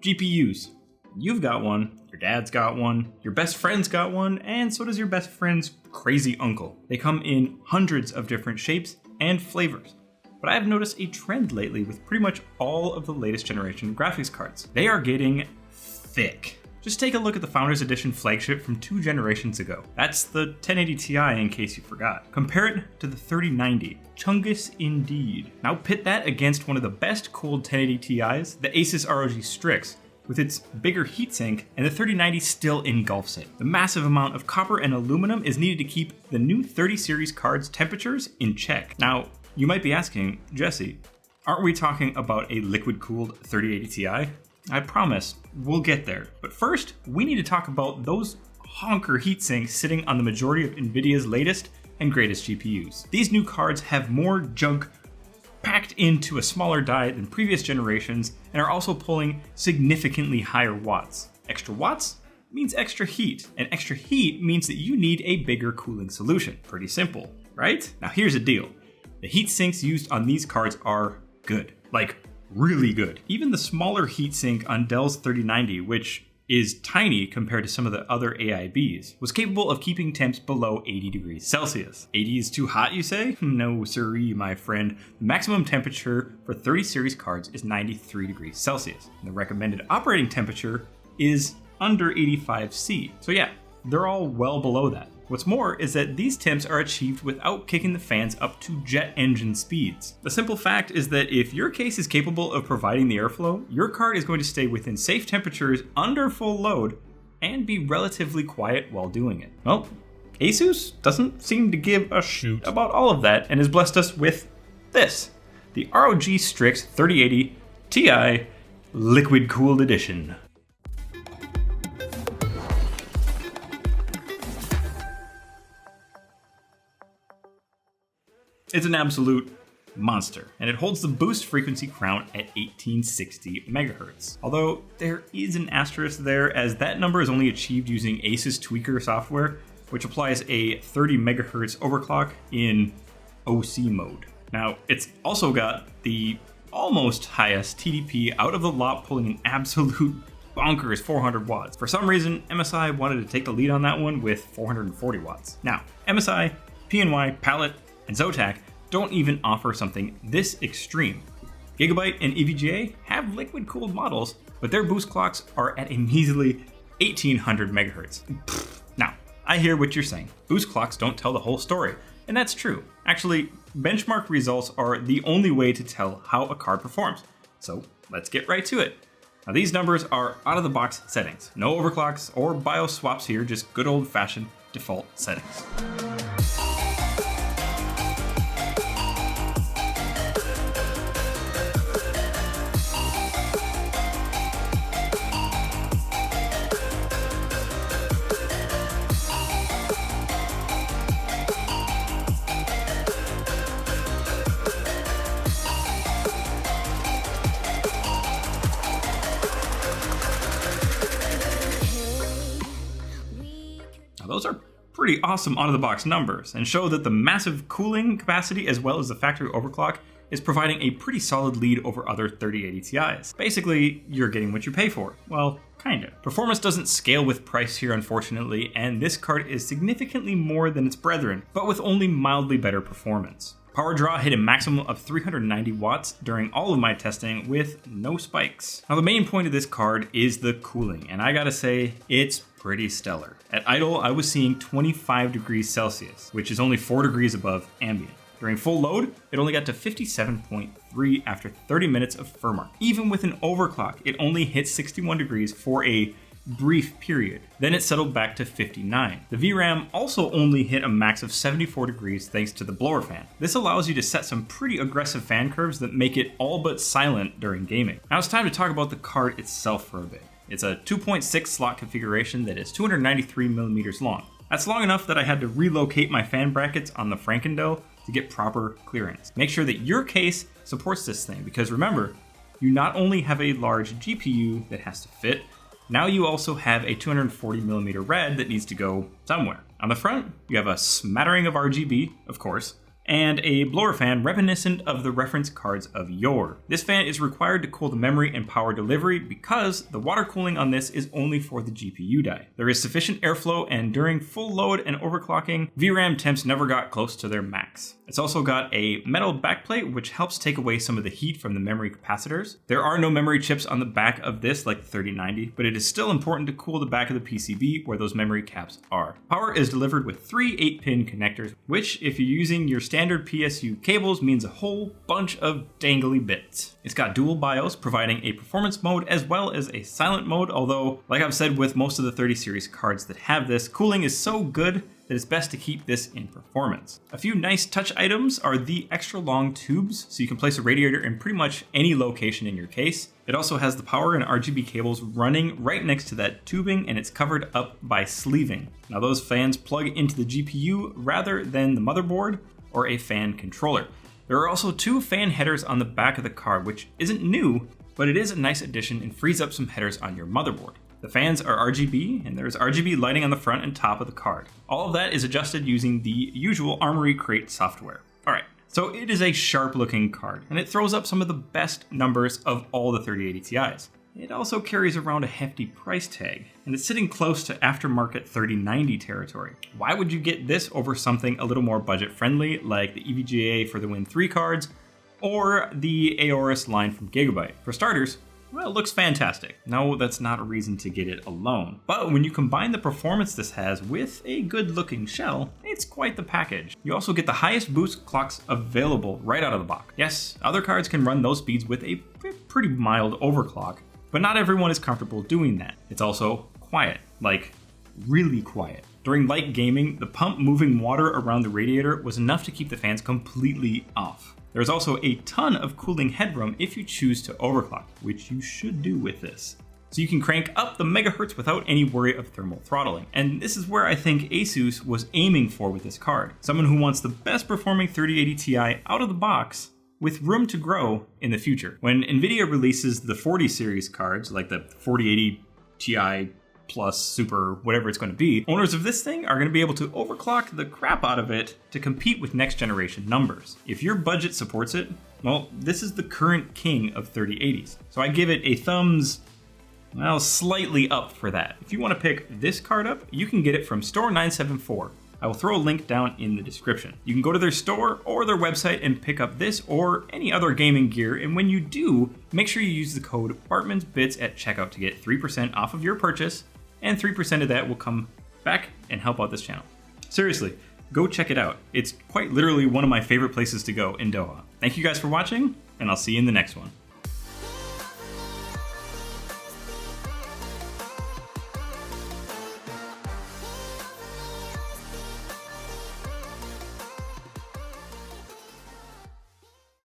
GPUs. You've got one, your dad's got one, your best friend's got one, and so does your best friend's crazy uncle. They come in hundreds of different shapes and flavors. But I've noticed a trend lately with pretty much all of the latest generation graphics cards. They are getting thick. Just take a look at the Founders Edition flagship from 2 generations ago. That's the 1080 Ti in case you forgot. Compare it to the 3090. Chungus indeed. Now pit that against one of the best cooled 1080 Ti's, the Asus ROG Strix, with its bigger heatsink, and the 3090 still engulfs it. The massive amount of copper and aluminum is needed to keep the new 30 series cards' temperatures in check. Now, you might be asking, Jesse, aren't we talking about a liquid-cooled 3080 Ti? I promise, we'll get there. But first, we need to talk about those honker heatsinks sitting on the majority of NVIDIA's latest and greatest GPUs. These new cards have more junk packed into a smaller die than previous generations and are also pulling significantly higher watts. Extra watts means extra heat, and extra heat means that you need a bigger cooling solution. Pretty simple, right? Now here's the deal. The heat sinks used on these cards are good, like really good. Even the smaller heatsink on Dell's 3090, which is tiny compared to some of the other AIBs, was capable of keeping temps below 80 degrees Celsius. 80 is too hot, you say? No siree, my friend. The maximum temperature for 30 series cards is 93 degrees Celsius. And the recommended operating temperature is under 85°C. So yeah, they're all well below that. What's more is that these temps are achieved without kicking the fans up to jet engine speeds. The simple fact is that if your case is capable of providing the airflow, your card is going to stay within safe temperatures under full load and be relatively quiet while doing it. Well, Asus doesn't seem to give a shoot about all of that and has blessed us with this, the ROG Strix 3080 Ti Liquid Cooled Edition. It's an absolute monster, and it holds the boost frequency crown at 1860 MHz. Although there is an asterisk there, as that number is only achieved using Asus Tweaker software, which applies a 30 MHz overclock in OC mode. Now, it's also got the almost highest TDP out of the lot, pulling an absolute bonkers 400 watts. For some reason, MSI wanted to take the lead on that one with 440 watts. Now, MSI, PNY, Palette, and Zotac don't even offer something this extreme. Gigabyte and EVGA have liquid-cooled models, but their boost clocks are at a measly 1800 MHz. Now, I hear what you're saying. Boost clocks don't tell the whole story, and that's true. Actually, benchmark results are the only way to tell how a card performs. So let's get right to it. Now, these numbers are out-of-the-box settings. No overclocks or BIOS swaps here, just good old-fashioned default settings. Those are pretty awesome out-of-the-box numbers and show that the massive cooling capacity as well as the factory overclock is providing a pretty solid lead over other 3080 Ti's. Basically, you're getting what you pay for. Well, kinda. Performance doesn't scale with price here, unfortunately, and this card is significantly more than its brethren, but with only mildly better performance. Power draw hit a maximum of 390 watts during all of my testing with no spikes. Now, the main point of this card is the cooling, and I gotta say, it's pretty stellar. At idle, I was seeing 25 degrees Celsius, which is only 4 degrees above ambient. During full load, it only got to 57.3 after 30 minutes of firmware. Even with an overclock, it only hit 61 degrees for a brief period. Then it settled back to 59. The VRAM also only hit a max of 74 degrees thanks to the blower fan. This allows you to set some pretty aggressive fan curves that make it all but silent during gaming. Now it's time to talk about the card itself for a bit. It's a 2.6 slot configuration that is 293 millimeters long. That's long enough that I had to relocate my fan brackets on the Frankendel to get proper clearance. Make sure that your case supports this thing, because remember, you not only have a large GPU that has to fit, now you also have a 240mm RAD that needs to go somewhere. On the front, you have a smattering of RGB, of course, and a blower fan reminiscent of the reference cards of yore. This fan is required to cool the memory and power delivery because the water cooling on this is only for the GPU die. There is sufficient airflow, and during full load and overclocking, VRAM temps never got close to their max. It's also got a metal backplate which helps take away some of the heat from the memory capacitors. There are no memory chips on the back of this like the 3090, but it is still important to cool the back of the PCB where those memory caps are. Power is delivered with 3 8-pin connectors, which if you're using your standard PSU cables means a whole bunch of dangly bits. It's got dual BIOS providing a performance mode as well as a silent mode, although like I've said with most of the 30 series cards that have this, cooling is so good that it's best to keep this in performance. A few nice touch items are the extra long tubes, so you can place a radiator in pretty much any location in your case. It also has the power and RGB cables running right next to that tubing, and it's covered up by sleeving. Now those fans plug into the GPU rather than the motherboard or a fan controller. There are also 2 fan headers on the back of the card, which isn't new, but it is a nice addition and frees up some headers on your motherboard. The fans are RGB, and there's RGB lighting on the front and top of the card. All of that is adjusted using the usual Armory Crate software. Alright, so it is a sharp looking card, and it throws up some of the best numbers of all the 3080 Ti's. It also carries around a hefty price tag, and it's sitting close to aftermarket 3090 territory. Why would you get this over something a little more budget friendly like the EVGA for the Win 3 cards, or the Aorus line from Gigabyte? For starters, well, it looks fantastic. No, that's not a reason to get it alone. But when you combine the performance this has with a good looking shell, it's quite the package. You also get the highest boost clocks available right out of the box. Yes, other cards can run those speeds with a pretty mild overclock, but not everyone is comfortable doing that. It's also quiet, like really quiet. During light gaming, the pump moving water around the radiator was enough to keep the fans completely off. There's also a ton of cooling headroom if you choose to overclock, which you should do with this. So you can crank up the megahertz without any worry of thermal throttling. And this is where I think Asus was aiming for with this card. Someone who wants the best performing 3080 Ti out of the box with room to grow in the future. When Nvidia releases the 40 series cards, like the 4080 Ti Plus, Super, whatever it's going to be, owners of this thing are going to be able to overclock the crap out of it to compete with next generation numbers. If your budget supports it, well, this is the current king of 3080s. So I give it a thumbs, well, slightly up for that. If you want to pick this card up, you can get it from Store 974. I will throw a link down in the description. You can go to their store or their website and pick up this or any other gaming gear, and when you do, make sure you use the code BartmansBits at checkout to get 3% off of your purchase, and 3% of that will come back and help out this channel. Seriously, go check it out. It's quite literally one of my favorite places to go in Doha. Thank you guys for watching, and I'll see you in the next one.